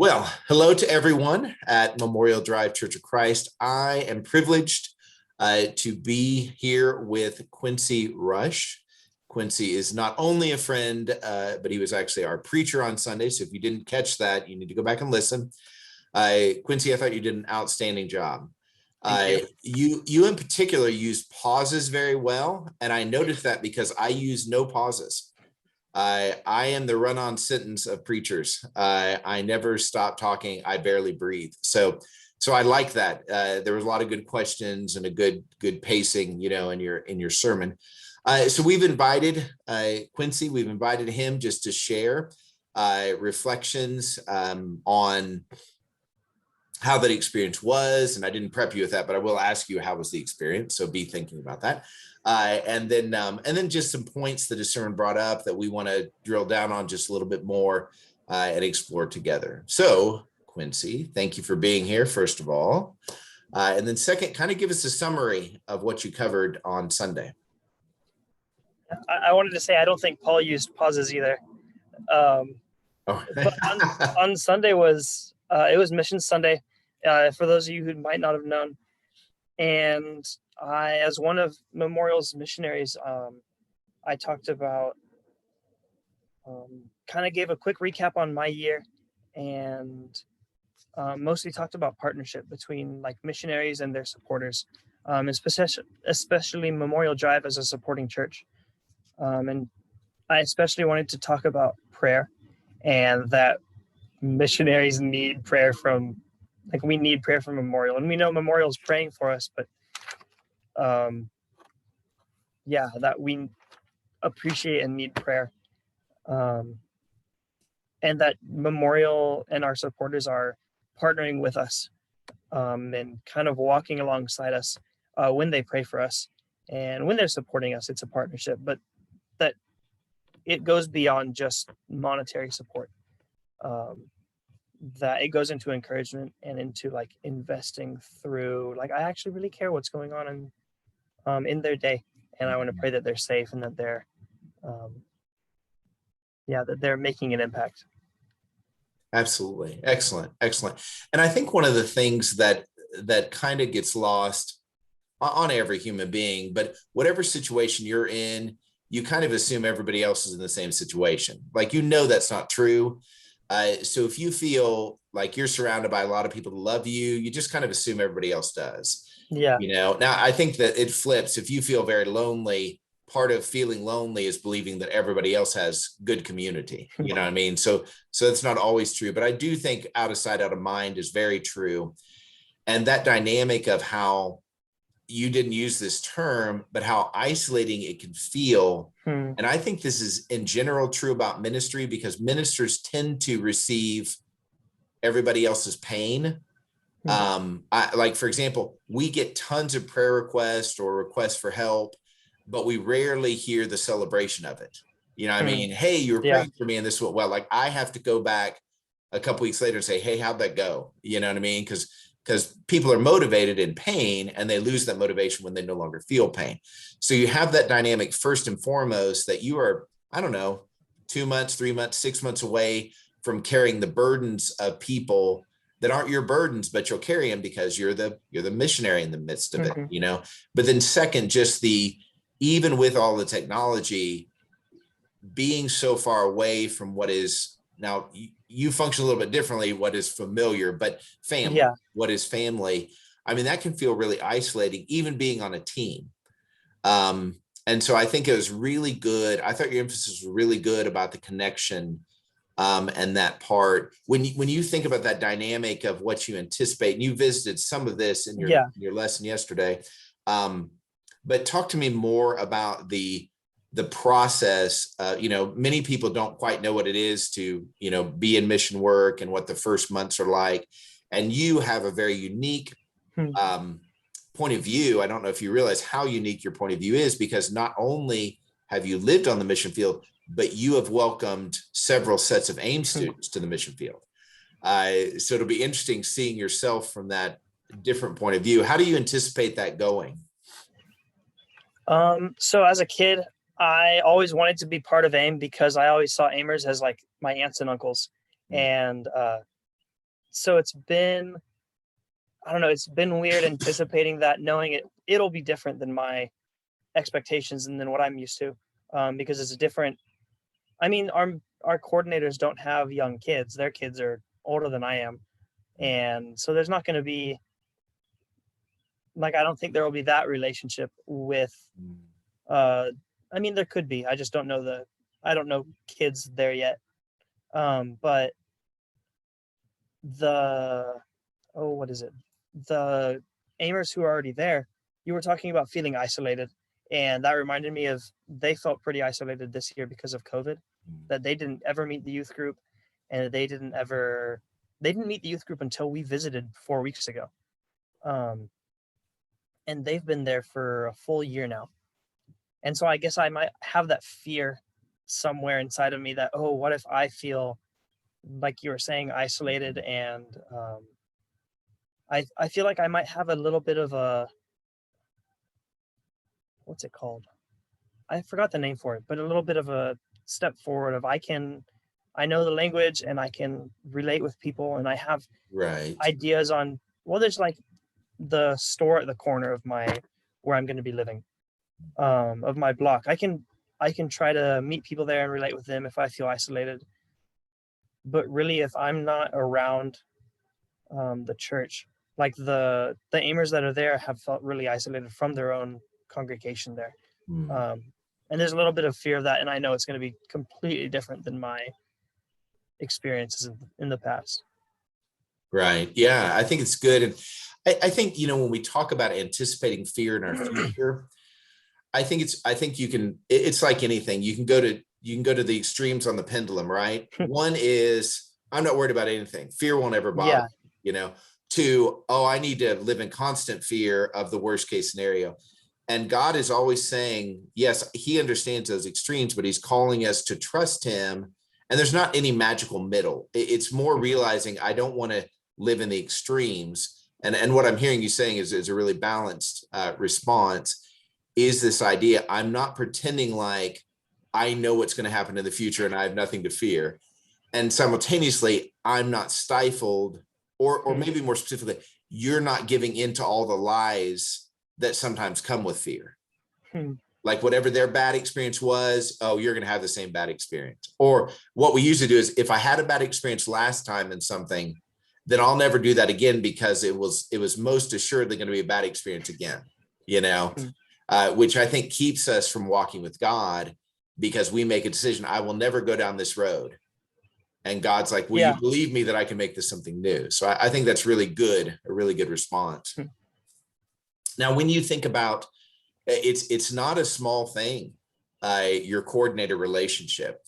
Well, hello to everyone at Memorial Drive Church of Christ. I am privileged to be here with Quincy Rush. Quincy is not only a friend, but he was actually our preacher on Sunday. So if you didn't catch that, you need to go back and listen. Quincy, I thought you did an outstanding job. Thank you. You in particular use pauses very well, and I noticed that because I use no pauses. I am the run-on sentence of preachers. I never stop talking. I barely breathe. So I like that. There was a lot of good questions and a good pacing, in your sermon. So we've invited Quincy. We've invited him just to share reflections on how that experience was. And I didn't prep you with that, but I will ask you how was the experience. So be thinking about that. And then just some points that the sermon brought up that we want to drill down on just a little bit more and explore together. So, Quincy, thank you for being here, first of all. And then second, kind of give us a summary of what you covered on Sunday. I wanted to say I don't think Paul used pauses either. But on Sunday it was Mission Sunday, for those of you who might not have known. And I, as one of Memorial's missionaries, I talked about, kind of gave a quick recap on my year, and mostly talked about partnership between like missionaries and their supporters, especially Memorial Drive as a supporting church. And I especially wanted to talk about prayer, and that missionaries need prayer we need prayer from Memorial, and we know Memorial's praying for us, but that we appreciate and need prayer, and that Memorial and our supporters are partnering with us, and kind of walking alongside us when they pray for us, and when they're supporting us. It's a partnership, but that it goes beyond just monetary support, that it goes into encouragement and into like investing through, like, I actually really care what's going on in their day, and I want to pray that they're safe and that they're that they're making an impact. Absolutely. Excellent. And I think one of the things that kind of gets lost on every human being, but whatever situation you're in, you kind of assume everybody else is in the same situation. Like, that's not true. So if you feel like you're surrounded by a lot of people who love you, you just kind of assume everybody else does. Yeah. Now I think that it flips. If you feel very lonely, part of feeling lonely is believing that everybody else has good community. You know what I mean? So it's not always true, but I do think out of sight, out of mind is very true. And that dynamic of how you didn't use this term, but how isolating it can feel. And I think this is in general true about ministry, because ministers tend to receive everybody else's pain. For example, we get tons of prayer requests or requests for help, but we rarely hear the celebration of it. You know what I mean? Hey, you were praying for me and this went well. Like, I have to go back a couple weeks later and say, hey, how'd that go? You know what I mean? Because people are motivated in pain, and they lose that motivation when they no longer feel pain. So you have that dynamic first and foremost, that you are, 2 months, 3 months, 6 months away from carrying the burdens of people that aren't your burdens, but you'll carry them because you're the missionary in the midst of it, But then second, even with all the technology, being so far away from what is now, you function a little bit differently, what is familiar, but family, what is family? I mean, that can feel really isolating, even being on a team. And so I think it was really good. I thought your emphasis was really good about the connection and that part. When you think about that dynamic of what you anticipate, and you visited some of this in your lesson yesterday, but talk to me more about the process. Many people don't quite know what it is to, be in mission work and what the first months are like. And you have a very unique point of view. I don't know if you realize how unique your point of view is, because not only have you lived on the mission field, but you have welcomed several sets of AIM students to the mission field. So it'll be interesting seeing yourself from that different point of view. How do you anticipate that going? So as a kid, I always wanted to be part of AIM because I always saw AIMers as like my aunts and uncles. And so it's been, I don't know, it's been weird anticipating that, knowing it'll be different than my expectations and than what I'm used to, because it's a different. I mean, our coordinators don't have young kids; their kids are older than I am, and so there's not going to be, like, I don't think there will be that relationship with. I mean, there could be. I just don't know I don't know kids there yet. But the what is it? The Amers who are already there, you were talking about feeling isolated, and that reminded me of, they felt pretty isolated this year because of COVID, that they didn't ever meet the youth group, and they didn't meet the youth group until we visited 4 weeks ago. And they've been there for a full year now. And so I guess I might have that fear somewhere inside of me that, oh, what if I feel, like you were saying, isolated, and I feel like I might have a little bit of a, what's it called? I forgot the name for it, but a little bit of a step forward of, I know the language and I can relate with people, and I have ideas on, well, there's like the store at the corner of where I'm going to be living, of my block. I can try to meet people there and relate with them if I feel isolated. But really, if I'm not around the church, like the Amers that are there have felt really isolated from their own congregation there. And there's a little bit of fear of that, and I know it's going to be completely different than my experiences in the past. Right. Yeah, I think it's good. And I think, when we talk about anticipating fear in our future, I think it's like anything. You can go to the extremes on the pendulum, right? One is, I'm not worried about anything. Fear won't ever bother me, to, oh, I need to live in constant fear of the worst case scenario. And God is always saying, yes, he understands those extremes, but he's calling us to trust him. And there's not any magical middle. It's more realizing I don't want to live in the extremes. And what I'm hearing you saying is a really balanced response, is this idea, I'm not pretending like I know what's going to happen in the future and I have nothing to fear. And simultaneously, I'm not stifled, or maybe more specifically, you're not giving into all the lies that sometimes come with fear. Like whatever their bad experience was, oh, you're going to have the same bad experience. Or what we usually do is, if I had a bad experience last time in something, then I'll never do that again, because it was most assuredly going to be a bad experience again, which I think keeps us from walking with God, because we make a decision, I will never go down this road. And God's like, will you believe me that I can make this something new? So I think that's really good, a really good response. Now, when you think about, it's not a small thing, your coordinator relationship.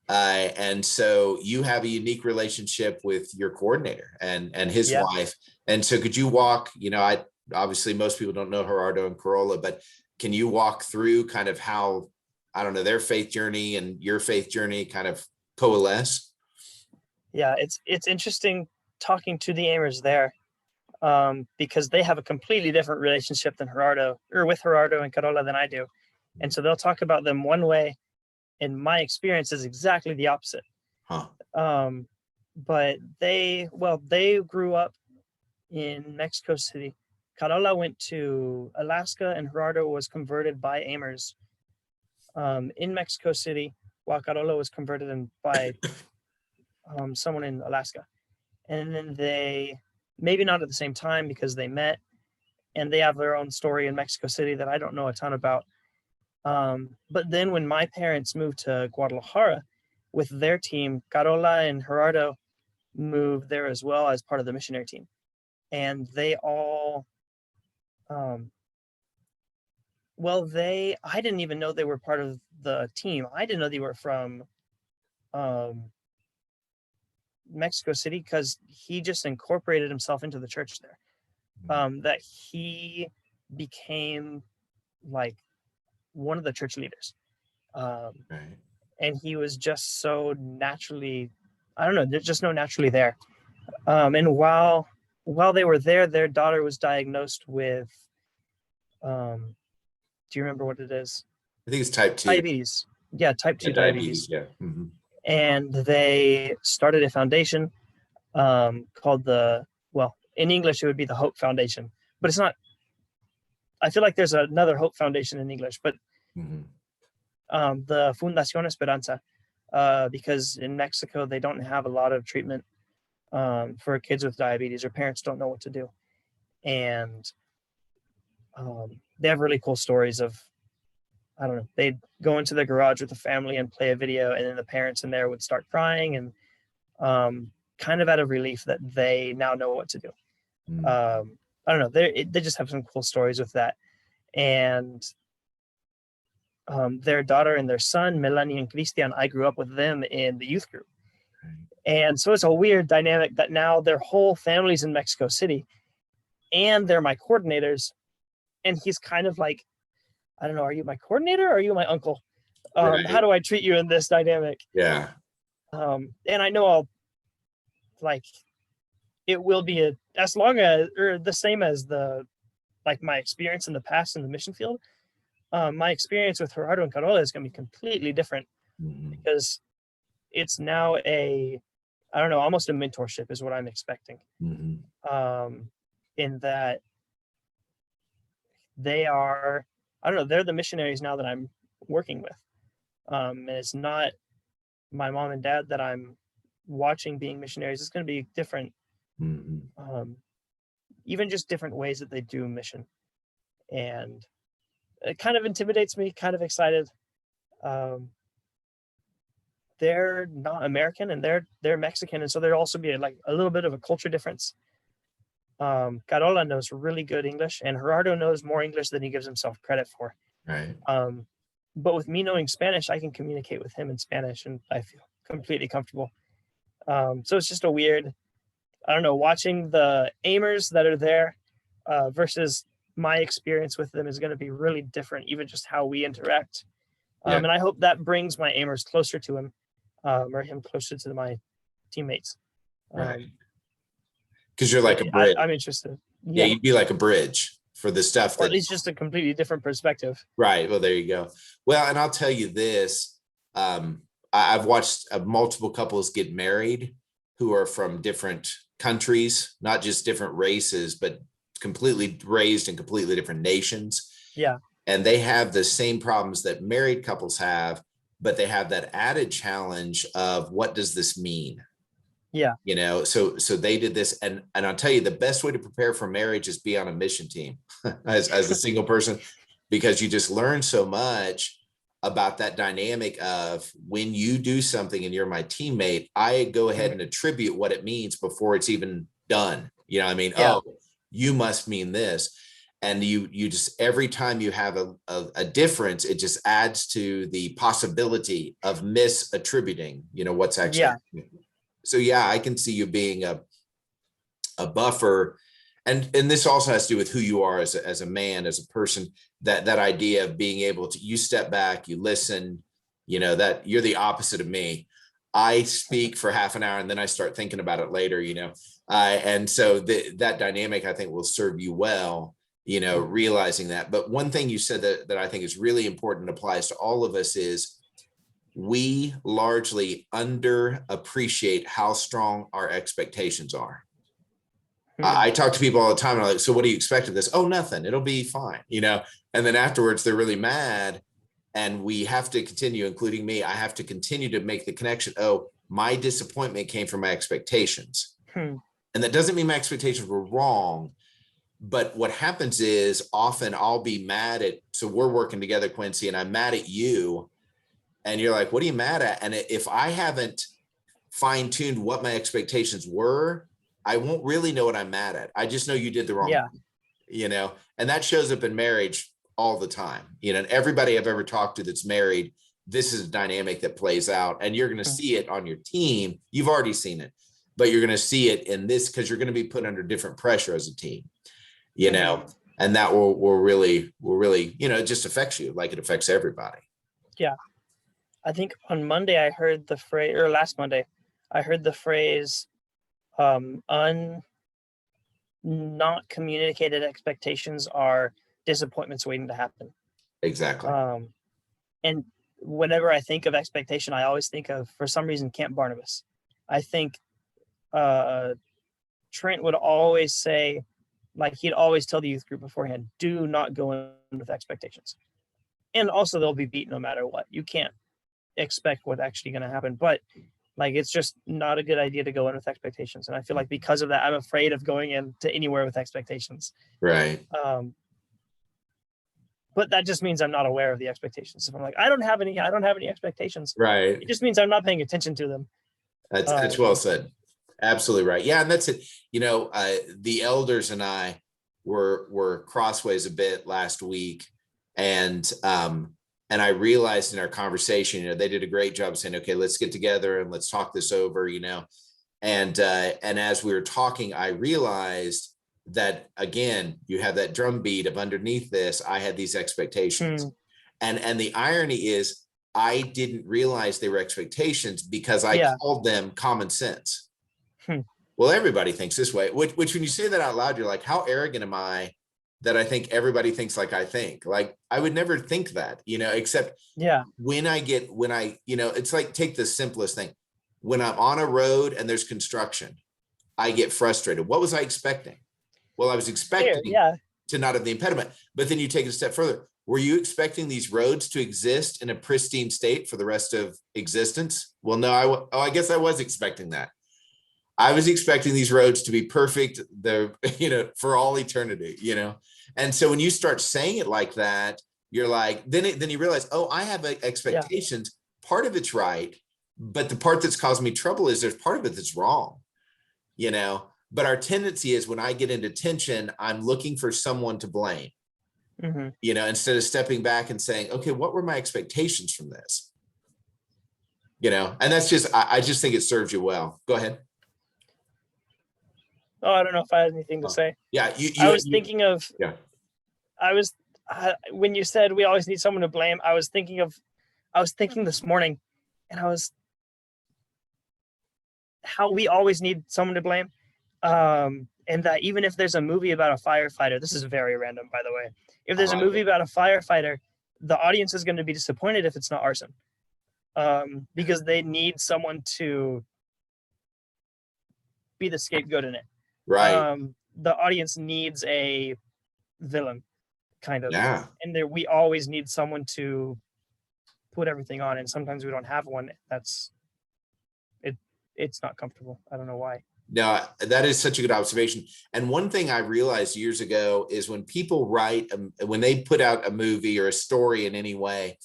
And so you have a unique relationship with your coordinator and his wife. And so could you walk, obviously most people don't know Gerardo and Corolla, but can you walk through kind of how, I don't know, their faith journey and your faith journey kind of coalesce? Yeah, it's interesting talking to the Amers there, because they have a completely different relationship than with Gerardo and Carola than I do. And so they'll talk about them one way, and my experience is exactly the opposite. But they grew up in Mexico City. Carola went to Alaska, and Gerardo was converted by Amers in Mexico City, while Carola was converted by someone in Alaska. And then they, maybe not at the same time, because they met, and they have their own story in Mexico City that I don't know a ton about. But then when my parents moved to Guadalajara with their team, Carola and Gerardo moved there as well as part of the missionary team. And they all, I didn't even know they were part of the team. I didn't know they were from Mexico City, because he just incorporated himself into the church there. That he became like one of the church leaders. And he was just so naturally, I don't know, there's just no naturally there. And while they were there, their daughter was diagnosed with, do you remember what it is? I think it's type 2. Diabetes. Yeah, type 2 diabetes. Yeah. And they started a foundation called in English it would be the Hope Foundation, but it's not. I feel like there's another Hope Foundation in English, but the Fundación Esperanza, because in Mexico they don't have a lot of treatment for kids with diabetes, or parents don't know what to do, and they have really cool stories of, I don't know, they'd go into the garage with the family and play a video, and then the parents in there would start crying, and kind of out of relief that they now know what to do. I don't know, they just have some cool stories with that. And their daughter and their son, Melanie and Christian, I grew up with them in the youth group. And so it's a weird dynamic that now their whole family's in Mexico City and they're my coordinators. And he's kind of like, I don't know, are you my coordinator or are you my uncle? Right. How do I treat you in this dynamic? Yeah. And I know I'll, like, it will be as long as, or the same as my experience in the past in the mission field. My experience with Gerardo and Carola is going to be completely different, because it's now I don't know, almost a mentorship is what I'm expecting. In that they are, I don't know, they're the missionaries now that I'm working with. And it's not my mom and dad that I'm watching being missionaries. It's going to be different. Even just different ways that they do mission. And it kind of intimidates me, kind of excited. They're not American and they're Mexican. And so there'll also be like a little bit of a culture difference. Carola knows really good English, and Gerardo knows more English than he gives himself credit for. Right. But with me knowing Spanish, I can communicate with him in Spanish, and I feel completely comfortable. So it's just a weird, I don't know, watching the aimers that are there versus my experience with them is going to be really different, even just how we interact. And I hope that brings my aimers closer to him, or him closer to my teammates. Right. Because you're like a bridge. I'm interested. Yeah, you'd be like a bridge for the stuff or at least just a completely different perspective. Right. Well, there you go. Well, and I'll tell you this, I've watched multiple couples get married who are from different countries, not just different races, but completely raised in completely different nations. Yeah. And they have the same problems that married couples have, but they have that added challenge of, what does this mean? Yeah. You know, so they did this, and I'll tell you, the best way to prepare for marriage is be on a mission team as a single person, because you just learn so much about that dynamic of, when you do something and you're my teammate, I go ahead and attribute what it means before it's even done. You know what I mean? Yeah. Oh, you must mean this. And you just, every time you have a difference, it just adds to the possibility of misattributing, you know, what's actually happening. So yeah, I can see you being a buffer, and this also has to do with who you are as a man, as a person. That idea of being able to, you step back, you listen, you know, that you're the opposite of me. I speak for half an hour and then I start thinking about it later, you know, and so that dynamic, I think, will serve you well, you know, realizing that. But one thing you said that I think is really important, applies to all of us, is we largely underappreciate how strong our expectations are. I talk to people all the time, and I'm like, so what do you expect of this? Oh, nothing. It'll be fine, you know? And then afterwards they're really mad, and we have to continue, including me. I have to continue to make the connection. Oh, my disappointment came from my expectations. And that doesn't mean my expectations were wrong. But what happens is, often I'll be mad at, so we're working together, Quincy, and I'm mad at you. And you're like, what are you mad at? And if I haven't fine-tuned what my expectations were, I won't really know what I'm mad at. I just know you did the wrong thing, you know, and that shows up in marriage all the time. You know, and everybody I've ever talked to that's married, this is a dynamic that plays out, and you're going to see it on your team. You've already seen it, but you're going to see it in this, because you're going to be put under different pressure as a team, you know, and that will really, you know, it just affects you like it affects everybody. Yeah. I think on Monday I heard the phrase, or last Monday, I heard the phrase, not communicated expectations are disappointments waiting to happen. Exactly. And whenever I think of expectation, I always think of, for some reason, Camp Barnabas. I think uh, Trent would always say, like, he'd always tell the youth group beforehand, do not go in with expectations. And also they'll be beat no matter what. You can't expect what's actually going to happen, but like, it's just not a good idea to go in with expectations. And I feel like because of that, I'm afraid of going into anywhere with expectations. Right. But that just means I'm not aware of the expectations. If I'm like, I don't have any expectations. Right. It just means I'm not paying attention to them. That's well said. Absolutely right. Yeah. And that's it. You know, the elders and I were crossways a bit last week. And I realized in our conversation, you know, they did a great job saying, okay, let's get together and let's talk this over, you know. And as we were talking, I realized that, again, you have that drum beat of underneath this, I had these expectations. And the irony is I didn't realize they were expectations because I called them common sense. Well, everybody thinks this way, which when you say that out loud, you're like, how arrogant am I that I think everybody thinks like I think? Like, I would never think that, you know, except when I, you know, it's like, take the simplest thing. When I'm on a road and there's construction, I get frustrated. What was I expecting? Well, I was expecting to not have the impediment, but then you take it a step further. Were you expecting these roads to exist in a pristine state for the rest of existence? Well, no, I guess I was expecting that. I was expecting these roads to be perfect, you know, for all eternity, you know? And so when you start saying it like that, you're like, then you realize, oh, I have expectations. Part of it's right, but the part that's causing me trouble is there's part of it that's wrong, you know? But our tendency is when I get into tension, I'm looking for someone to blame, you know, instead of stepping back and saying, okay, what were my expectations from this? You know, and that's just, I just think it serves you well. Go ahead. Oh, I don't know if I had anything to say. Yeah. I was thinking of, when you said we always need someone to blame, I was thinking this morning, and how we always need someone to blame. And that even if there's a movie about a firefighter, this is very random, by the way. If there's a movie about a firefighter, the audience is going to be disappointed if it's not arson. Because they need someone to be the scapegoat in it. Right. The audience needs a villain, kind of. Yeah. And we always need someone to put everything on, and sometimes we don't have one. It's not comfortable. I don't know why. No, that is such a good observation. And one thing I realized years ago is when people write, when they put out a movie or a story in any way,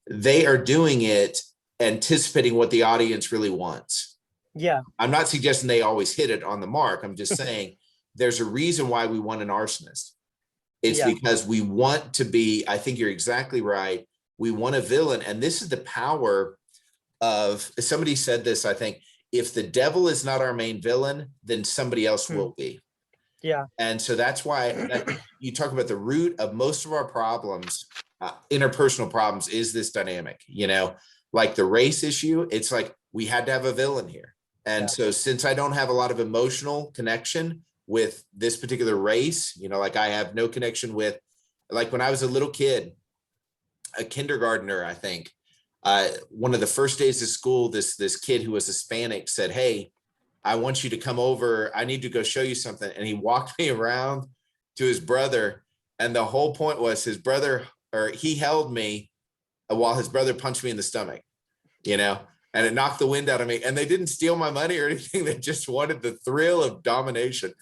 they are doing it anticipating what the audience really wants. Yeah. I'm not suggesting they always hit it on the mark. I'm just saying there's a reason why we want an arsonist. It's because we want to be, I think you're exactly right. We want a villain. And this is the power of, somebody said this, I think, if the devil is not our main villain, then somebody else will be. Yeah. And so that's why you talk about the root of most of our problems, interpersonal problems, is this dynamic, you know, like the race issue. It's like, we had to have a villain here. And so since I don't have a lot of emotional connection with this particular race, you know, like I have no connection with, like when I was a little kid, a kindergartner, I think, one of the first days of school, this kid who was Hispanic said, hey, I want you to come over. I need to go show you something. And he walked me around to his brother. And the whole point was he held me while his brother punched me in the stomach, you know, and it knocked the wind out of me. And they didn't steal my money or anything. They just wanted the thrill of domination.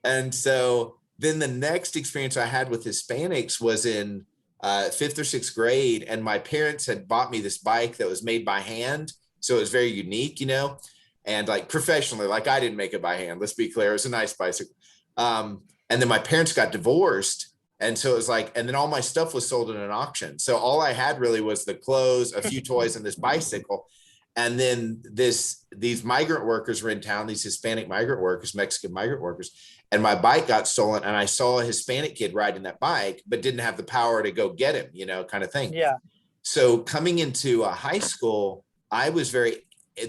And so then the next experience I had with Hispanics was in 5th or 6th grade. And my parents had bought me this bike that was made by hand. So it was very unique, you know, and like professionally, like I didn't make it by hand. Let's be clear. It was a nice bicycle. And then my parents got divorced. And so it was like, and then all my stuff was sold in an auction. So all I had really was the clothes, a few toys, and this bicycle. And then these migrant workers were in town, these Hispanic migrant workers, Mexican migrant workers, and my bike got stolen. And I saw a Hispanic kid riding that bike, but didn't have the power to go get him, you know, kind of thing. Yeah. So coming into high school, the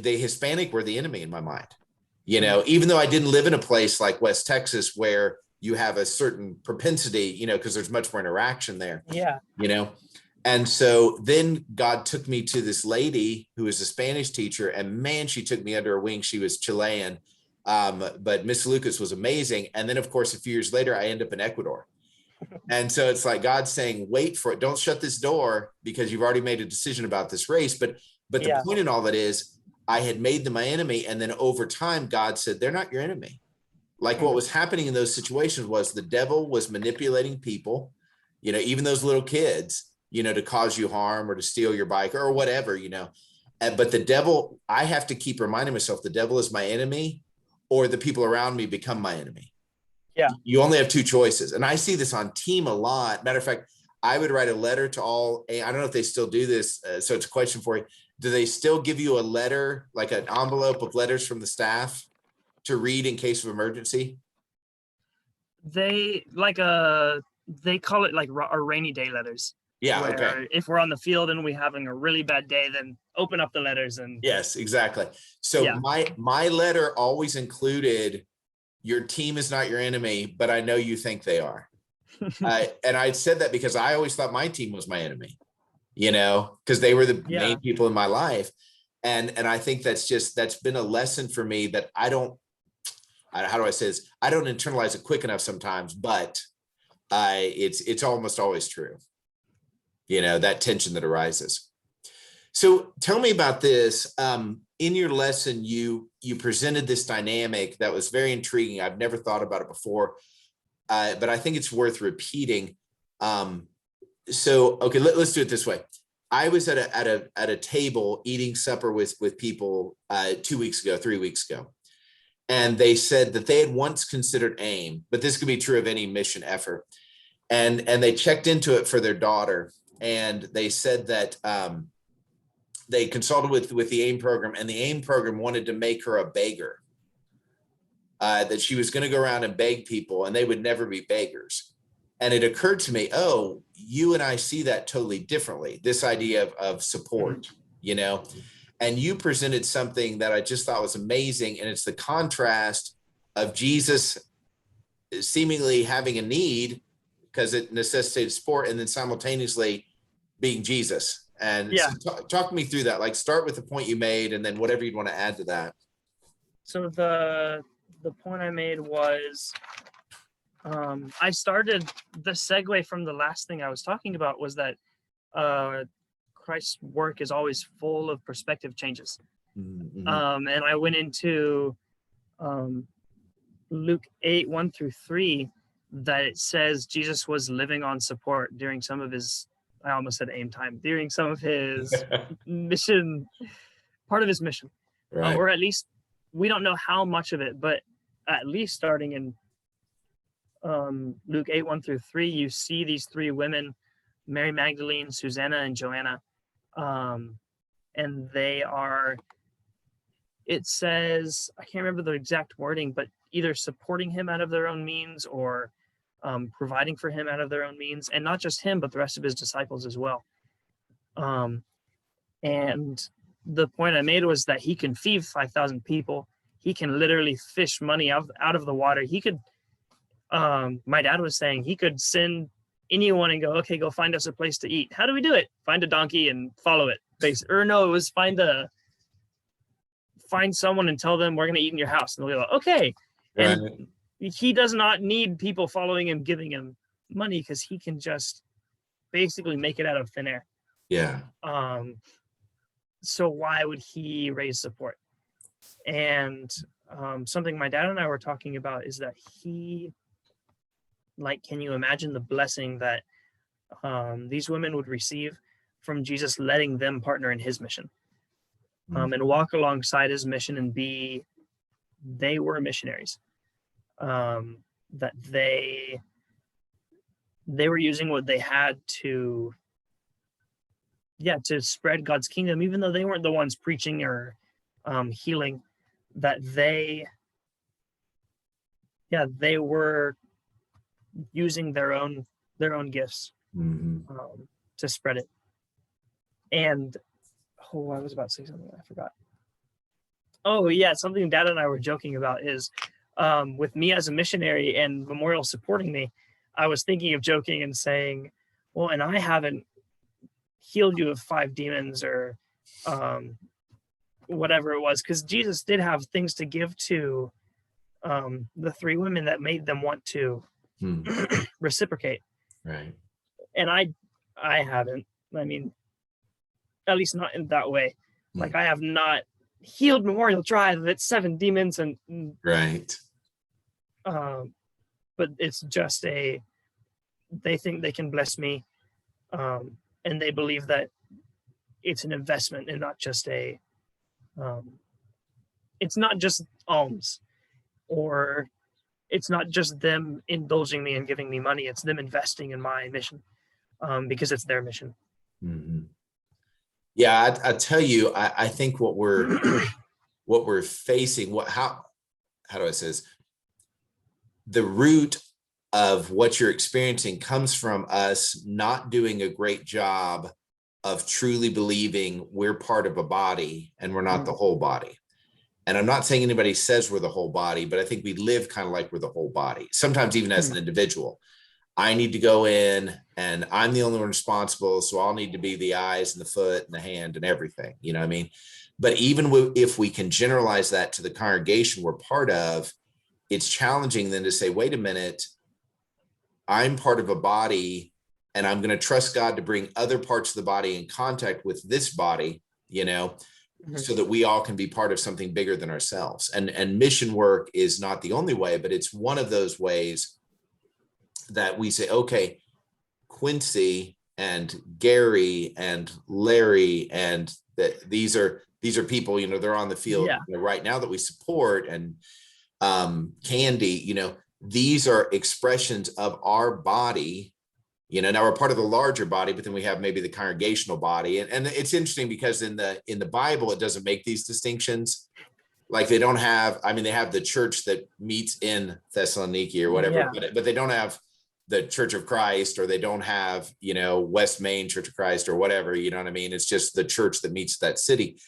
Hispanic were the enemy in my mind, you know, even though I didn't live in a place like West Texas where you have a certain propensity, you know, because there's much more interaction there. Yeah. You know, And so then God took me to this lady who was a Spanish teacher, and man, she took me under her wing. She was Chilean, but Miss Lucas was amazing. And then, of course, a few years later, I end up in Ecuador. And so it's like God saying, wait for it. Don't shut this door because you've already made a decision about this race. But the point in all that is I had made them my enemy. And then over time, God said, they're not your enemy. Like what was happening in those situations was the devil was manipulating people, even those little kids, to cause you harm or to steal your bike or whatever, but the devil, I have to keep reminding myself, the devil is my enemy or the people around me become my enemy. Yeah. You only have two choices. And I see this on team a lot. Matter of fact, I would write a letter to all, I don't know if they still do this. So it's a question for you. Do they still give you a letter, like an envelope of letters from the staff to read in case of emergency? They they call it like our rainy day letters. Yeah. Where Okay. if we're on the field and we're having a really bad day, then open up the letters and. Yes, exactly. So my letter always included, your team is not your enemy, but I know you think they are. And I said that because I always thought my team was my enemy, because they were the main people in my life. And I think that's been a lesson for me that how do I say this? I don't internalize it quick enough sometimes, but it's almost always true. That tension that arises. So tell me about this. In your lesson, you presented this dynamic that was very intriguing. I've never thought about it before, but I think it's worth repeating. Okay, let's do it this way. I was at a table eating supper with people 3 weeks ago, and they said that they had once considered AIM, but this could be true of any mission effort, and they checked into it for their daughter, and they said that they consulted with the AIM program, and the AIM program wanted to make her a beggar, that she was going to go around and beg people and they would never be beggars. And it occurred to me, oh, you and I see that totally differently, this idea of support, and you presented something that I just thought was amazing. And it's the contrast of Jesus seemingly having a need because it necessitated sport, and then simultaneously being Jesus. And so talk me through that. Like, start with the point you made and then whatever you'd want to add to that. So the point I made was, I started the segue from the last thing I was talking about was that Christ's work is always full of perspective changes. Mm-hmm. And I went into Luke 8:1-3, that it says Jesus was living on support during some of his, I almost said AIM time, during some of his mission, part of his mission. Right. Or at least, we don't know how much of it, but at least starting in Luke 8:1-3, you see these three women, Mary Magdalene, Susanna, and Joanna. And they are, it says, I can't remember the exact wording, but either supporting him out of their own means or providing for him out of their own means, and not just him, but the rest of his disciples as well. And the point I made was that he can feed 5,000 people. He can literally fish money out of the water. He could, my dad was saying, he could send anyone and go, okay, go find us a place to eat. How do we do it? Find a donkey and follow it. Or no, it was find someone and tell them we're going to eat in your house. And they'll be like, okay. And right. He does not need people following him, giving him money, because he can just basically make it out of thin air. Yeah. So why would he raise support? And something my dad and I were talking about is that can you imagine the blessing that these women would receive from Jesus letting them partner in his mission, and walk alongside his mission and they were missionaries, that they were using what they had to spread God's kingdom, even though they weren't the ones preaching or healing, that they were using their own gifts to spread it. And I was about to say something, I forgot. Oh yeah, something Dad and I were joking about is with me as a missionary and Memorial supporting me, I was thinking of joking and saying, well, and I haven't healed you of 5 demons or whatever it was, because Jesus did have things to give to the 3 women that made them want to Hmm. reciprocate. Right. And I haven't. I mean, at least not in that way. Like, I have not healed Memorial Drive of its 7 demons, and Right. but it's just they think they can bless me, and they believe that it's an investment and not just it's not just alms, or it's not just them indulging me and giving me money. It's them investing in my mission, because it's their mission. Mm-hmm. Yeah, I tell you, I think what we're facing, how do I say this? The root of what you're experiencing comes from us not doing a great job of truly believing we're part of a body and we're not the whole body. And I'm not saying anybody says we're the whole body, but I think we live kind of like we're the whole body. Sometimes even as an individual, I need to go in and I'm the only one responsible. So I'll need to be the eyes and the foot and the hand and everything, you know what I mean? But even if we can generalize that to the congregation we're part of, it's challenging then to say, wait a minute, I'm part of a body and I'm going to trust God to bring other parts of the body in contact with this body, you know, so that we all can be part of something bigger than ourselves. And mission work is not the only way, but it's one of those ways that we say, okay, Quincy and Gary and Larry, and that these are people, you know, they're on the field right now that we support, and Candy, you know, these are expressions of our body, you know. Now we're part of the larger body, but then we have maybe the congregational body, and it's interesting because in the Bible it doesn't make these distinctions. Like they don't have, I mean, they have the church that meets in Thessaloniki or whatever, but they don't have the Church of Christ, or they don't have, you know, West Main Church of Christ or whatever, you know what I mean? It's just the church that meets that city.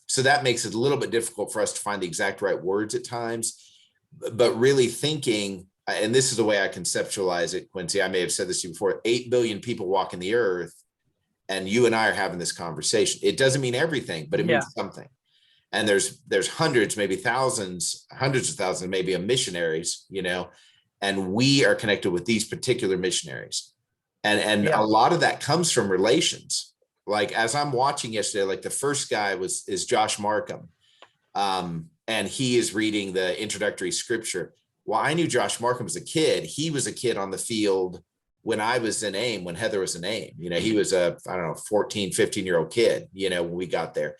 So that makes it a little bit difficult for us to find the exact right words at times, but really thinking, and this is the way I conceptualize it, Quincy, I may have said this to you before, 8 billion people walking the earth, and you and I are having this conversation. It doesn't mean everything, but it means something. And there's hundreds, maybe thousands, hundreds of thousands, maybe of missionaries, you know, and we are connected with these particular missionaries. And a lot of that comes from relations. Like as I'm watching yesterday, like the first guy is Josh Markham. And he is reading the introductory scripture. Well, I knew Josh Markham as a kid. He was a kid on the field when I was in AIM, when Heather was in AIM. You know, he was a, I don't know, 14, 15-year-old kid, you know, when we got there.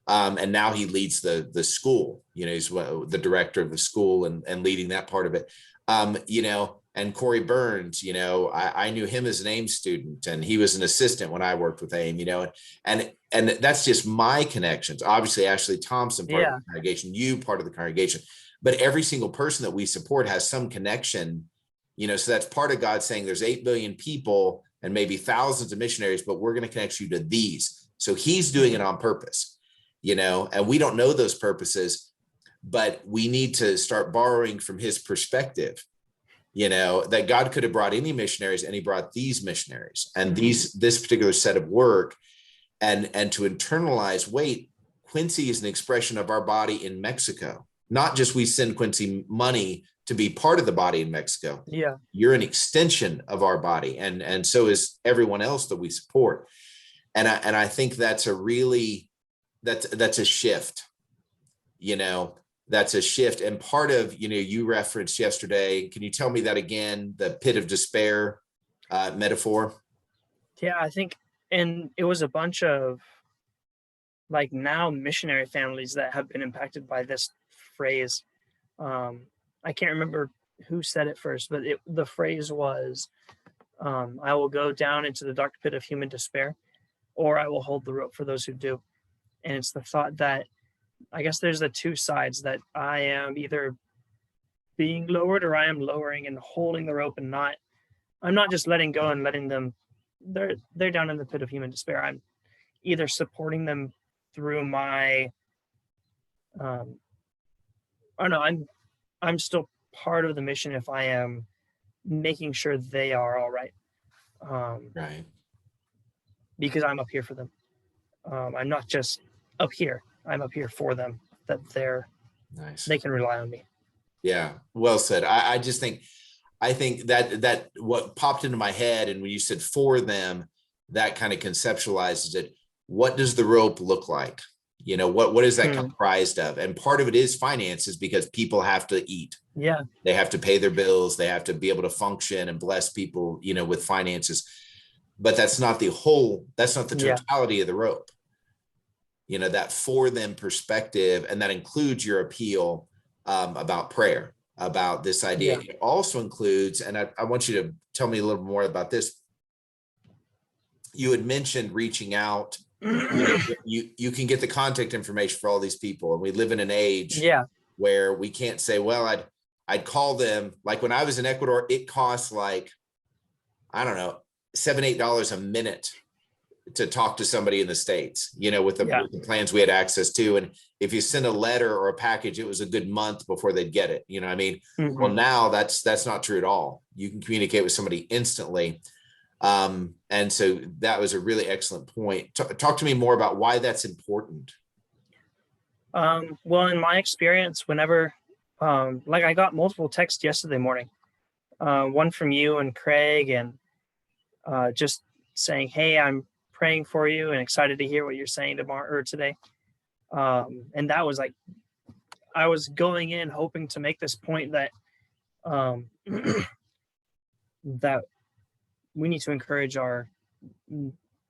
And now he leads the school, you know, he's the director of the school and leading that part of it. You know, and Corey Burns, you know, I knew him as an AIM student, and he was an assistant when I worked with AIM, you know, and that's just my connections. Obviously, Ashley Thompson, part of the congregation, you part of the congregation, but every single person that we support has some connection, you know, so that's part of God saying there's 8 billion people and maybe thousands of missionaries, but we're going to connect you to these. So he's doing it on purpose, you know, and we don't know those purposes, but we need to start borrowing from his perspective, you know, that God could have brought any missionaries, and he brought these missionaries and this particular set of work, and to internalize, wait, Quincy is an expression of our body in Mexico. Not just we send Quincy money to be part of the body in Mexico. Yeah. You're an extension of our body. And so is everyone else that we support. And I think that's a really, that's a shift, you know, that's a shift. And part of, you know, you referenced yesterday, can you tell me that again, the pit of despair metaphor? Yeah, I think, and it was a bunch of like now missionary families that have been impacted by this phrase. I can't remember who said it first, but the phrase was, I will go down into the dark pit of human despair, or I will hold the rope for those who do. And it's the thought that I guess there's the two sides, that I am either being lowered or I am lowering and holding the rope, and I'm not just letting go and letting them, they're down in the pit of human despair. I'm either supporting them through my, I don't know, I'm still part of the mission if I am making sure they are all right. Right. because I'm up here for them. I'm not just up here. I'm up here for them, that Nice. they can rely on me. Yeah, well said. I just think, I think that what popped into my head, and when you said for them, that kind of conceptualizes it. What does the rope look like? You know, what is that comprised of? And part of it is finances, because people have to eat. Yeah. They have to pay their bills. They have to be able to function and bless people, you know, with finances. But that's not the whole, that's not the totality of the rope. You know, that for them perspective, and that includes your appeal about prayer, about this idea. It also includes, and I want you to tell me a little more about this. You had mentioned reaching out. You can get the contact information for all these people, and we live in an age where we can't say, well, I'd call them. Like when I was in Ecuador, it costs like, I don't know, $7-8 a minute to talk to somebody in the States, you know, with the plans we had access to. And if you send a letter or a package, it was a good month before they'd get it. You know what I mean? Well, now that's not true at all. You can communicate with somebody instantly. And so that was a really excellent point. Talk to me more about why that's important. Well, in my experience, whenever, like I got multiple texts yesterday morning, one from you and Craig, and just saying, hey, I'm praying for you and excited to hear what you're saying tomorrow or today. And that was like, I was going in hoping to make this point that that we need to encourage our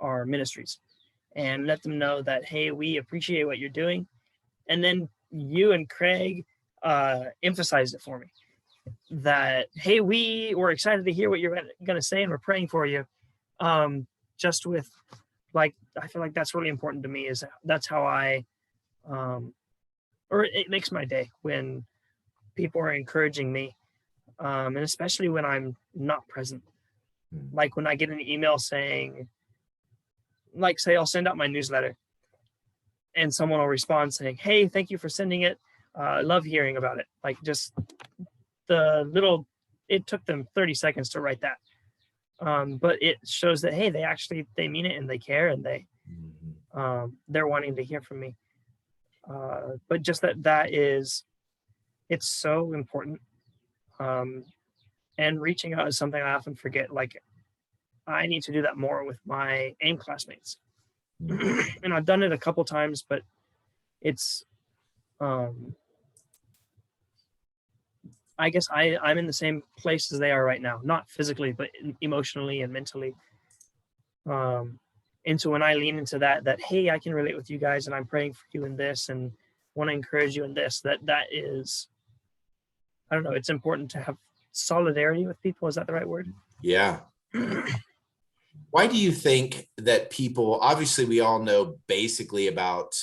ministries and let them know that, hey, we appreciate what you're doing. And then you and Craig emphasized it for me, that, hey, we were excited to hear what you're going to say, and we're praying for you. Just with, like, I feel like that's really important to me, is that's how I, or it makes my day when people are encouraging me, and especially when I'm not present. Like when I get an email saying, like, say I'll send out my newsletter, and someone will respond saying, hey, thank you for sending it. I love hearing about it. Like, just it took them 30 seconds to write that. But it shows that, hey, they mean it, and they care, and they're wanting to hear from me. But just it's so important. And reaching out is something I often forget. Like, I need to do that more with my AIM classmates. And I've done it a couple times, but it's, I guess I'm in the same place as they are right now, not physically, but emotionally and mentally. And so when I lean into that, hey, I can relate with you guys, and I'm praying for you in this, and want to encourage you in this, that is, I don't know, it's important to have solidarity with people. Is that the right word? Yeah. Why do you think that people, obviously we all know basically about,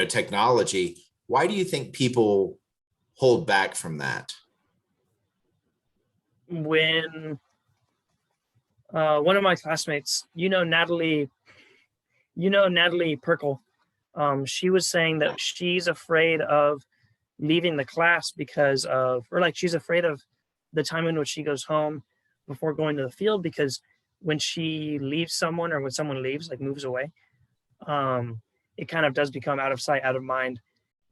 technology. Why do you think people hold back from that? When one of my classmates, Natalie Perkle, she was saying that she's afraid of leaving the class because of, or like, she's afraid of the time in which she goes home before going to the field, because when she leaves someone, or when someone leaves, like moves away, it kind of does become out of sight, out of mind,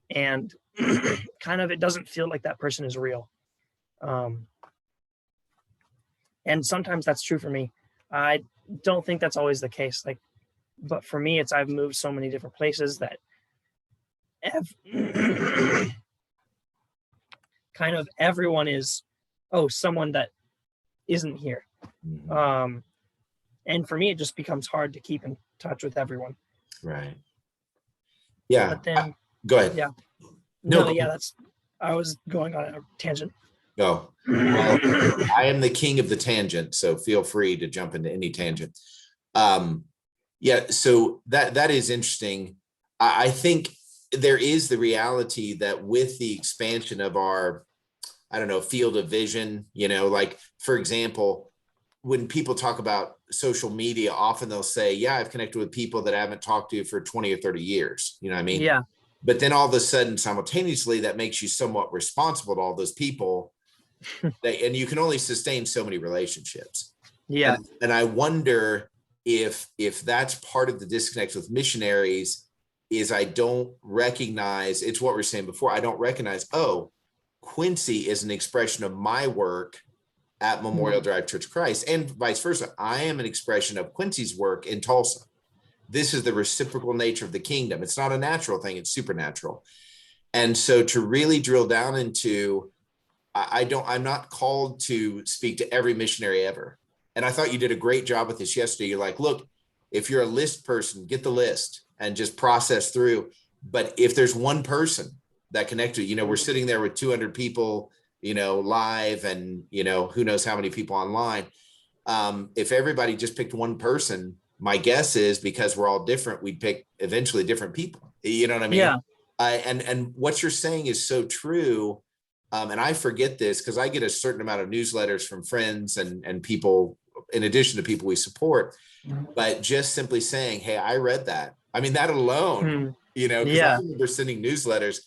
and kind of, it doesn't feel like that person is real. And sometimes that's true for me. I don't think that's always the case. Like, but for me, I've moved so many different places that kind of everyone is, someone that isn't here. And for me, it just becomes hard to keep in touch with everyone. Right. Yeah. But then, go ahead. Yeah. I was going on a tangent. No. Well, I am the king of the tangent, so feel free to jump into any tangent. So that is interesting. I think there is the reality that with the expansion of our, field of vision, like, for example, when people talk about social media, often they'll say, yeah, I've connected with people that I haven't talked to for 20 or 30 years. You know what I mean? Yeah. But then all of a sudden, simultaneously, that makes you somewhat responsible to all those people. And you can only sustain so many relationships. Yeah. And I wonder if that's part of the disconnect with missionaries is I don't recognize, it's what we we're saying before, I don't recognize, oh, Quincy is an expression of my work at Memorial Drive Church of Christ, and vice versa. I am an expression of Quincy's work in Tulsa. This is the reciprocal nature of the kingdom. It's not a natural thing, it's supernatural. And so to really drill down into, I'm not called to speak to every missionary ever. And I thought you did a great job with this yesterday. You're like, look, if you're a list person, get the list and just process through. But if there's one person that connected, we're sitting there with 200 people, live, and, who knows how many people online. If everybody just picked one person, my guess is because we're all different, we'd pick eventually different people. You know what I mean? Yeah. And what you're saying is so true. And I forget this because I get a certain amount of newsletters from friends and people, in addition to people we support, but just simply saying, hey, I read that. I mean, that alone, because I remember sending newsletters.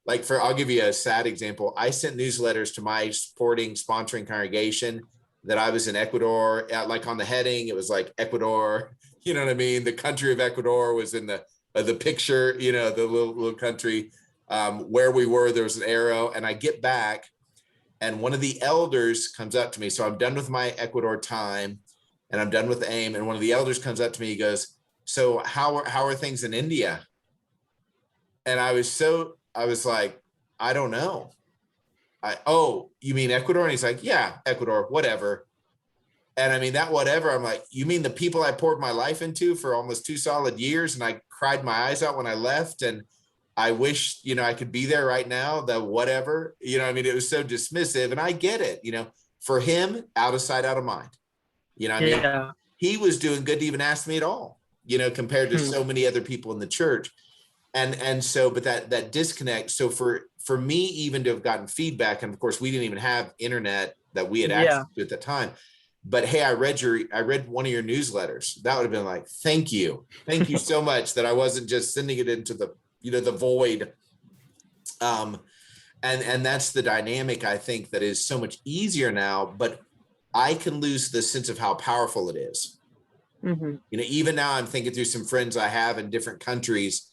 Like I'll give you a sad example. I sent newsletters to my sponsoring congregation that I was in Ecuador. Like on the heading, it was like Ecuador, you know what I mean? The country of Ecuador was in the picture, the little country. Where we were, there was an arrow, and I get back and one of the elders comes up to me. So I'm done with my Ecuador time and I'm done with AIM. And one of the elders comes up to me, he goes, so how are things in India? And I was like, I don't know. Oh, you mean Ecuador? And he's like, yeah, Ecuador, whatever. And I mean, that whatever, I'm like, you mean the people I poured my life into for almost 2 solid years, and I cried my eyes out when I left, and I wish, I could be there right now, the whatever, I mean, it was so dismissive, and I get it, for him, out of sight, out of mind, I mean, he was doing good to even ask me at all, compared to so many other people in the church. And so, but that disconnect. So for me, even to have gotten feedback, and of course we didn't even have internet that we had access to at the time, but hey, I read one of your newsletters. That would have been like, thank you so much, that I wasn't just sending it into the, the void. And that's the dynamic, I think, that is so much easier now, but I can lose the sense of how powerful it is. Mm-hmm. Even now I'm thinking through some friends I have in different countries,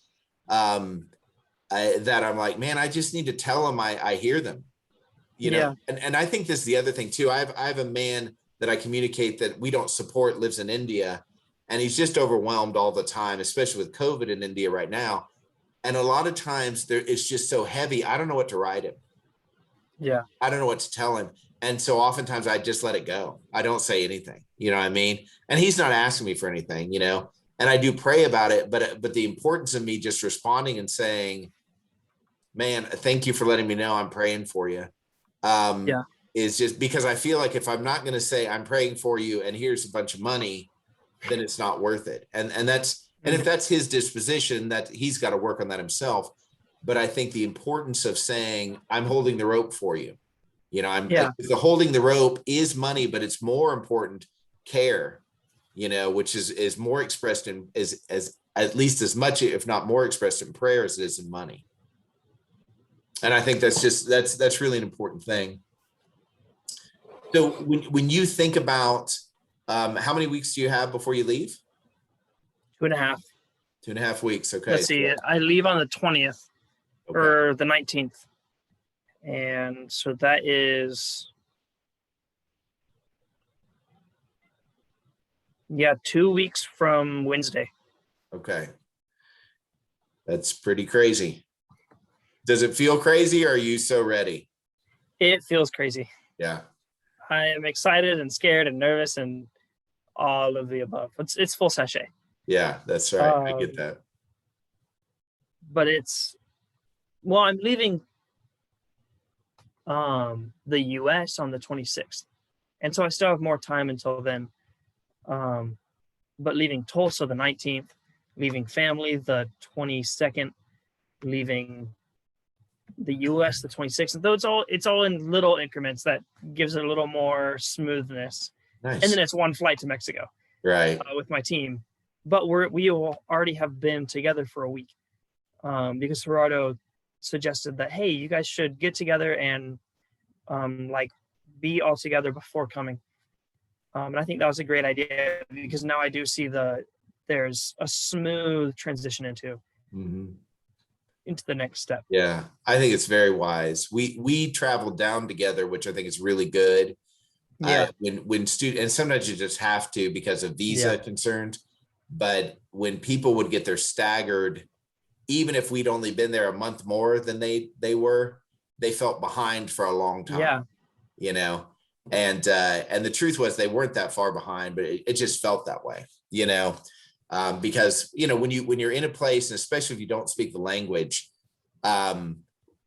that I'm like, man, I just need to tell them I hear them, and I think this is the other thing too. I have a man that I communicate that we don't support, lives in India, and he's just overwhelmed all the time, especially with COVID in India right now. And a lot of times it's just so heavy. I don't know what to write him. Yeah. I don't know what to tell him. And so oftentimes I just let it go. I don't say anything, what I mean? And he's not asking me for anything, and I do pray about it, but the importance of me just responding and saying, man, thank you for letting me know I'm praying for you. Is just because I feel like if I'm not going to say I'm praying for you and here's a bunch of money, then it's not worth it. And if that's his disposition, that he's got to work on that himself. But I think the importance of saying I'm holding the rope for you, the holding the rope is money, but it's more important care, which is more expressed in as at least as much, if not more expressed in prayer as it is in money. And I think that's really an important thing. So when you think about, how many weeks do you have before you leave? 2.5. 2.5 weeks. Okay. Let's see. I leave on the 20th or the 19th. And so that is, 2 weeks from Wednesday. Okay. That's pretty crazy. Does it feel crazy, or are you so ready? It feels crazy. Yeah. I am excited and scared and nervous and all of the above. It's full sachet. Yeah, that's right. I get that. But I'm leaving the US on the 26th. And so I still have more time until then. But leaving Tulsa the 19th, leaving family the 22nd, leaving the US the 26th. Though it's all in little increments, that gives it a little more smoothness. Nice. And then it's one flight to Mexico, right, with my team. But we will already have been together for a week, because Gerardo suggested that, hey, you guys should get together and be all together before coming. And I think that was a great idea, because now I do see there's a smooth transition Mhm. into the next step. Yeah, I think it's very wise. We traveled down together, which I think is really good. Yeah. When student, and sometimes you just have to because of Yeah. visa concerns. But when people would get their staggered, even if we'd only been there a month more than they felt behind for a long time, Yeah. you know. And the truth was they weren't that far behind, but it just felt that way, you know. Because when you're in a place, and especially if you don't speak the language,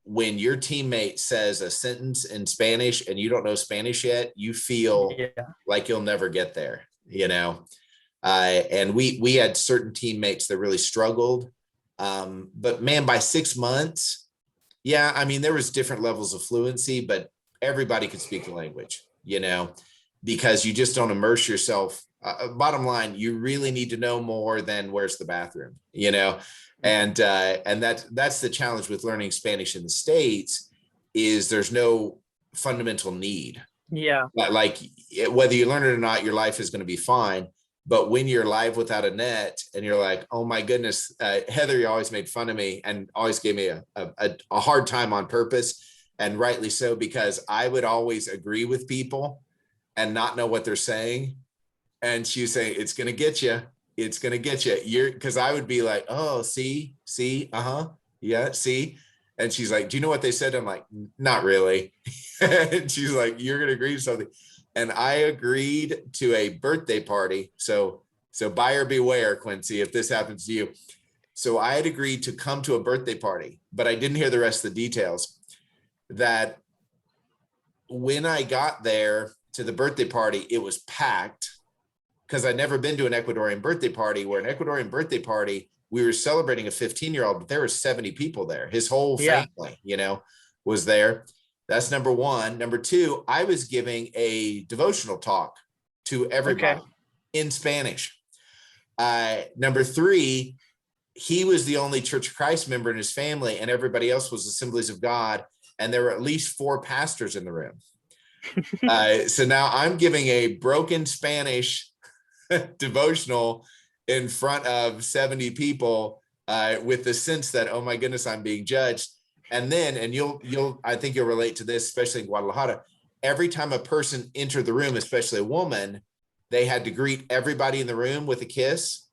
when your teammate says a sentence in Spanish and you don't know Spanish yet, you feel Yeah. like you'll never get there, you know. And we had certain teammates that really struggled, but man, by 6 months, yeah, I mean there was different levels of fluency, but everybody could speak the language, you know, because you just don't immerse yourself. Bottom line, you really need to know more than where's the bathroom, you know. And that's the challenge with learning Spanish in the States, is there's no fundamental need. Yeah. Like whether you learn it or not, your life is going to be fine. But when you're live without a net and you're like, oh my goodness, Heather always made fun of me and always gave me a hard time on purpose, and rightly so, because I would always agree with people and not know what they're saying. And she was saying, it's going to get you. It's going to get you. Because I would be like, oh, see, yeah, see. And she's like, do you know what they said? I'm like, not really. And she's like, you're going to agree to something. And I agreed to a birthday party. So buyer beware, Quincy, if this happens to you. So I had agreed to come to a birthday party, but I didn't hear the rest of the details. That when I got there to the birthday party, it was packed, because I'd never been to an Ecuadorian birthday party, where an Ecuadorian birthday party, we were celebrating a 15-year-old, but there were 70 people there. His whole family, was there. That's number one. Number two, I was giving a devotional talk to everybody in Spanish. Number three, he was the only Church of Christ member in his family, and everybody else was Assemblies of God. And there were at least 4 pastors in the room. So now I'm giving a broken Spanish devotional in front of 70 people, with the sense that, oh my goodness, I'm being judged. And then, and I think you'll relate to this, especially in Guadalajara, every time a person entered the room, especially a woman, they had to greet everybody in the room with a kiss.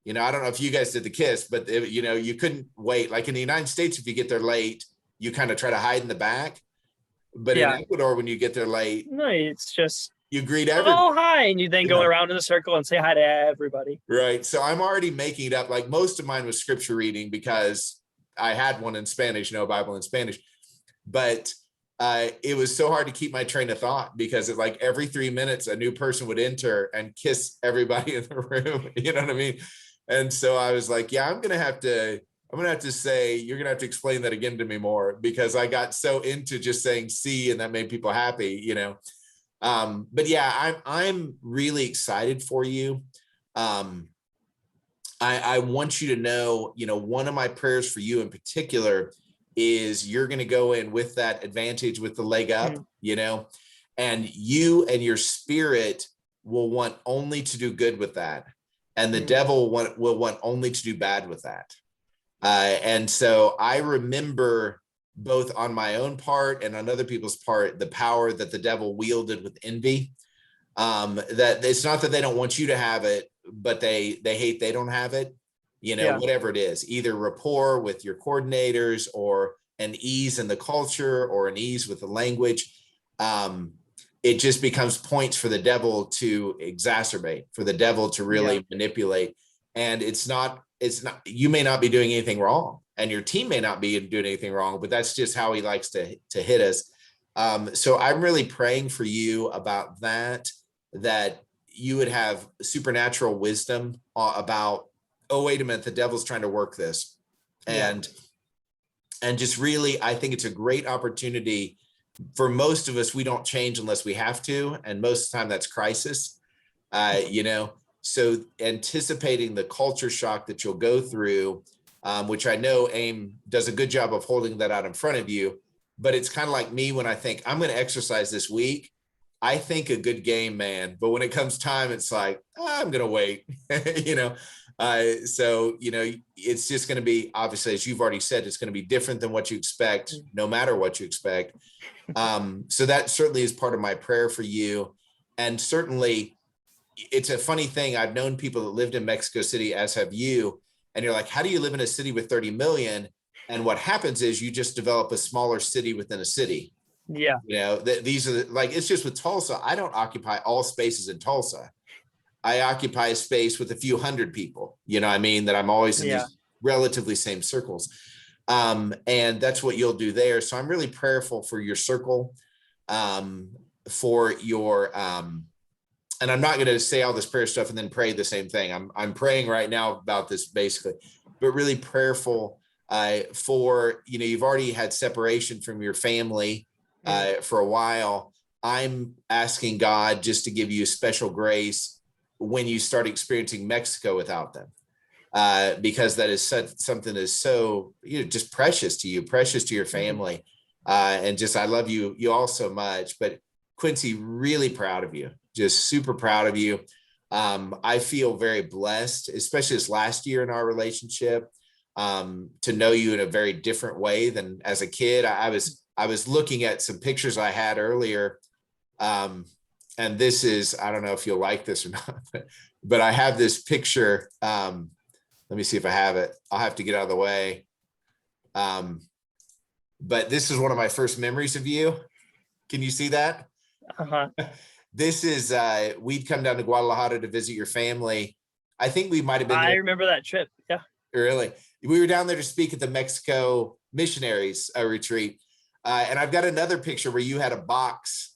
I don't know if you guys did the kiss, but you couldn't wait. Like in the United States, if you get there late, you kind of try to hide in the back. But in Ecuador, when you get there late, no, it's just, you greet everybody. Oh, hi. And you then go around in a circle and say hi to everybody. Right. So I'm already making it up. Like most of mine was scripture reading, because I had one in Spanish, Bible in Spanish. But it was so hard to keep my train of thought, because it's like every 3 minutes, a new person would enter and kiss everybody in the room. You know what I mean? And so I was like, yeah, I'm going to have to say, you're going to have to explain that again to me more, because I got so into just saying see, and that made people happy, But yeah, I'm really excited for you. I want you to know, one of my prayers for you in particular is you're going to go in with that advantage, with the leg up, and you and your spirit will want only to do good with that. And the devil will want only to do bad with that. And so I remember, both on my own part and on other people's part, the power that the devil wielded with envy. That it's not that they don't want you to have it, but they hate they don't have it, whatever it is, either rapport with your coordinators, or an ease in the culture, or an ease with the language. It just becomes points for the devil to exacerbate, for the devil to really manipulate. And it's not, you may not be doing anything wrong, and your team may not be doing anything wrong, but that's just how he likes to hit us. So I'm really praying for you about that you would have supernatural wisdom about, oh, wait a minute, the devil's trying to work this. And just really, I think it's a great opportunity. For most of us, we don't change unless we have to. And most of the time that's crisis, so anticipating the culture shock that you'll go through, which I know AIM does a good job of holding that out in front of you. But it's kind of like me, when I think I'm going to exercise this week, I think a good game, man. But when it comes time, it's like, I'm going to wait, you know? So, you know, it's just going to be, obviously, as you've already said, it's going to be different than what you expect, no matter what you expect. So that certainly is part of my prayer for you. And certainly it's a funny thing. I've known people that lived in Mexico City, as have you. And you're like, how do you live in a city with 30 million? And what happens is you just develop a smaller city within a city. Yeah. You know, these are like, it's just with Tulsa, I don't occupy all spaces in Tulsa. I occupy a space with a few hundred people, you know what I mean, that I'm always in these relatively same circles. And that's what you'll do there. So I'm really prayerful for your circle, for your, and I'm not going to say all this prayer stuff and then pray the same thing. I'm praying right now about this basically, but really prayerful for, you know, you've already had separation from your family for a while. I'm asking God just to give you special grace when you start experiencing Mexico without them, because that is something that is so, you know, just precious to you, precious to your family. And just, I love you all so much. But Quincy, really proud of you. Just super proud of you. I feel very blessed, especially this last year in our relationship, to know you in a very different way than as a kid. I was looking at some pictures I had earlier. And this is, I don't know if you'll like this or not, but I have this picture. Let me see if I have it. I'll have to get out of the way. But this is one of my first memories of you. Can you see that? This is, we'd come down to Guadalajara to visit your family. I think we might've been there. I remember that trip. Yeah. Really? We were down there to speak at the Mexico missionaries retreat. And I've got another picture where you had a box.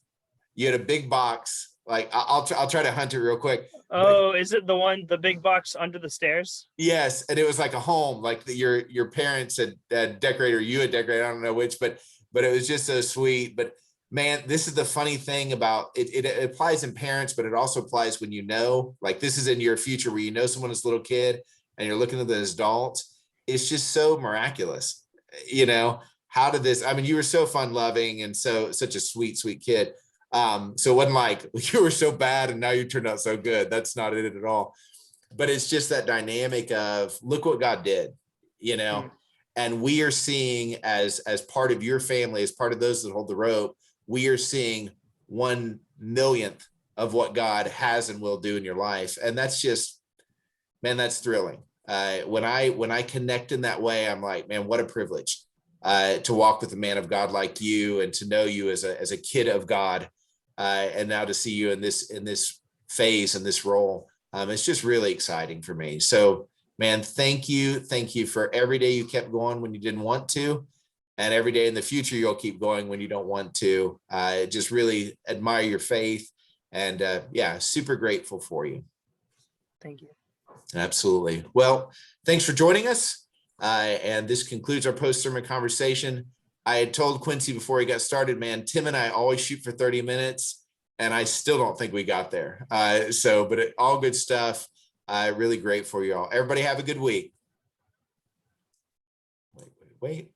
You had a big box. Like I'll try to hunt it real quick. Oh, is it the big box under the stairs? Yes. And it was like a home, like your parents had decorated, or you had decorated, I don't know which, but it was just so sweet. But man, this is the funny thing about it. It applies in parents, but it also applies when, you know, like this is in your future where you know someone as a little kid and you're looking at them as adults. It's just so miraculous. You know, how did this, I mean, you were so fun loving and such a sweet, sweet kid. So it wasn't like you were so bad and now you turned out so good. That's not it at all. But it's just that dynamic of look what God did, you know, and we are seeing as part of your family, as part of those that hold the rope, we are seeing 1/1,000,000th of what God has and will do in your life. And that's just, man, that's thrilling. When I connect in that way, I'm like, man, what a privilege to walk with a man of God like you and to know you as a kid of God. And now to see you in this phase, in this role, it's just really exciting for me. So, man, thank you for every day you kept going when you didn't want to, and every day in the future you'll keep going when you don't want to. Just really admire your faith, and yeah, super grateful for you. Thank you. Absolutely. Well, thanks for joining us, and this concludes our post-sermon conversation. I had told Quincy before he got started, man, Tim and I always shoot for 30 minutes, and I still don't think we got there. But all good stuff. Really great for you all. Everybody have a good week. Wait.